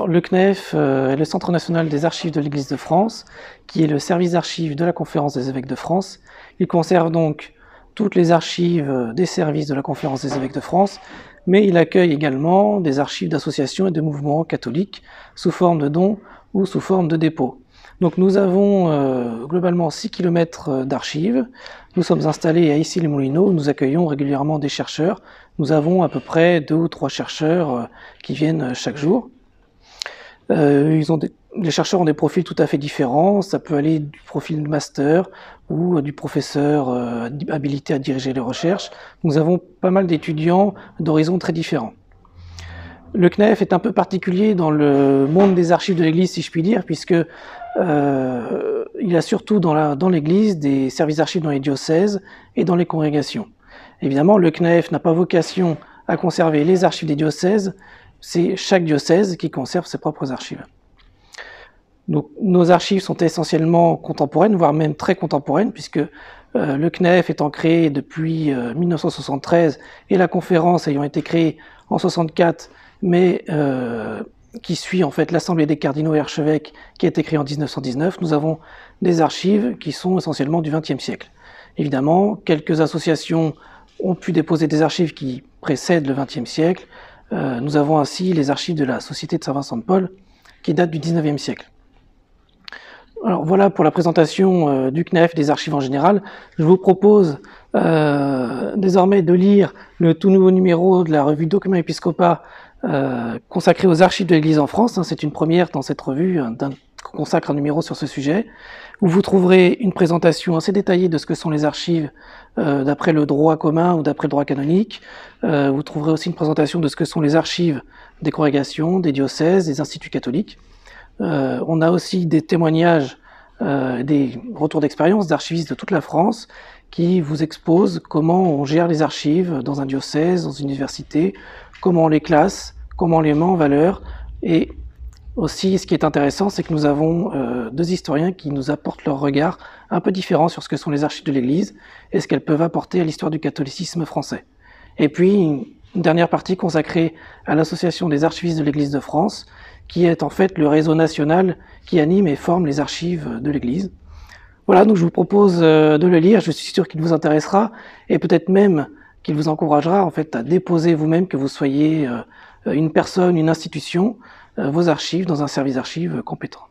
le CNEF est le Centre national des archives de l'Église de France, qui est le service d'archives de la Conférence des évêques de France. Il conserve donc toutes les archives des services de la Conférence des évêques de France, mais il accueille également des archives d'associations et de mouvements catholiques sous forme de dons ou sous forme de dépôts. Donc nous avons globalement 6 km d'archives. Nous sommes installés à Issy-les-Moulineaux, où nous accueillons régulièrement des chercheurs. Nous avons à peu près 2 ou 3 chercheurs qui viennent chaque jour. Les chercheurs ont des profils tout à fait différents. Ça peut aller du profil de master ou du professeur habilité à diriger les recherches. Nous avons pas mal d'étudiants d'horizons très différents. Le CNEF est un peu particulier dans le monde des archives de l'Église, si je puis dire, puisque il y a surtout dans l'Église des services d'archives dans les diocèses et dans les congrégations. Évidemment, le CNEF n'a pas vocation à conserver les archives des diocèses, c'est chaque diocèse qui conserve ses propres archives. Donc, nos archives sont essentiellement contemporaines, voire même très contemporaines, puisque le CNEF étant créé depuis 1973 et la conférence ayant été créée en 1964, mais qui suit en fait l'Assemblée des cardinaux et archevêques qui a été créée en 1919, nous avons des archives qui sont essentiellement du XXe siècle. Évidemment, quelques associations ont pu déposer des archives qui précèdent le XXe siècle. Nous avons ainsi les archives de la Société de Saint-Vincent-de-Paul qui datent du XIXe siècle. Alors voilà pour la présentation du CNEF, des archives en général. Je vous propose désormais de lire le tout nouveau numéro de la revue Documents Episcopa consacré aux archives de l'Église en France. C'est une première dans cette revue qu'on consacre un numéro sur ce sujet, où vous trouverez une présentation assez détaillée de ce que sont les archives d'après le droit commun ou d'après le droit canonique. Vous trouverez aussi une présentation de ce que sont les archives des congrégations, des diocèses, des instituts catholiques. On a aussi des témoignages, des retours d'expérience d'archivistes de toute la France qui vous exposent comment on gère les archives dans un diocèse, dans une université, comment on les classe, comment on les met en valeur. Et aussi, ce qui est intéressant, c'est que nous avons 2 historiens qui nous apportent leur regard un peu différent sur ce que sont les archives de l'Église et ce qu'elles peuvent apporter à l'histoire du catholicisme français. Et puis, une dernière partie consacrée à l'Association des archivistes de l'Église de France, qui est en fait le réseau national qui anime et forme les archives de l'Église. Voilà, donc je vous propose de le lire, je suis sûr qu'il vous intéressera, et peut-être même qu'il vous encouragera en fait à déposer vous-même, que vous soyez une personne, une institution, vos archives dans un service d'archives compétent.